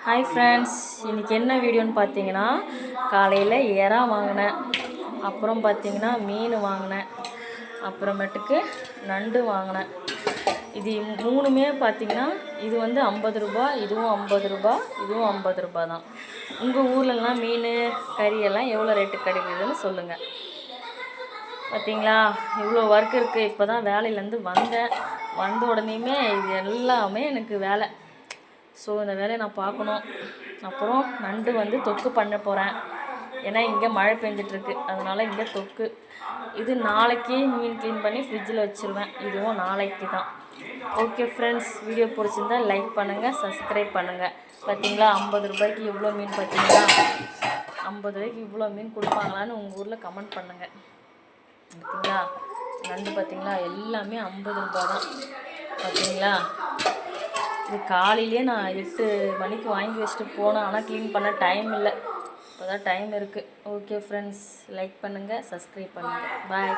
Hi friends, இன்றைக்கி என்ன வீடியோன்னு பார்த்தீங்கன்னா, காலையில் எறா வாங்கினேன், அப்புறம் பார்த்தீங்கன்னா மீன் வாங்கினேன், அப்புறமேட்டுக்கு நண்டு வாங்கினேன். இது மூணுமே பார்த்தீங்கன்னா இது வந்து 50 ரூபா, இதுவும் 50 ரூபா, இதுவும் 50 ரூபா தான். உங்கள் ஊர்லலாம் மீன் கறியெல்லாம் எவ்வளோ ரேட்டு கிடைக்குதுன்னு சொல்லுங்கள். பார்த்தீங்களா, இவ்வளோ ஒர்க் இருக்குது. இப்போ தான் வேலையிலேருந்து வந்த உடனேயுமே இது எல்லாமே எனக்கு வேலை. ஸோ இந்த வேலையை நான் பார்க்கணும். அப்புறம் நண்டு வந்து தொக்கு பண்ண போகிறேன். ஏன்னா இங்கே மழை பெஞ்சிட்ருக்கு, அதனால் இங்கே தொக்கு. இது நாளைக்கு மீன் க்ளீன் பண்ணி ஃப்ரிட்ஜில் வச்சுருவேன். இதுவும் நாளைக்கு தான். ஓகே ஃப்ரெண்ட்ஸ், வீடியோ பிடிச்சிருந்தா லைக் பண்ணுங்கள், சப்ஸ்கிரைப் பண்ணுங்கள். பார்த்தீங்களா, 50 ரூபாய்க்கு இவ்வளோ மீன். பார்த்தீங்களா, 50 ரூபாய்க்கு இவ்வளோ மீன் கொடுப்பாங்களான்னு உங்கள் ஊரில் கமெண்ட் பண்ணுங்கள். பார்த்தீங்களா, நண்டு பார்த்தீங்களா, எல்லாமே 50 ரூபா தான். பார்த்தீங்களா, இது காலையிலே நான் 8 மணிக்கு வாங்கி வச்சுட்டு போனேன். ஆனால் க்ளீன் பண்ண டைம் இல்லை. இப்போ தான் டைம் இருக்குது. ஓகே ஃப்ரெண்ட்ஸ், லைக் பண்ணுங்கள், சப்ஸ்கிரைப் பண்ணுங்கள். பாய்.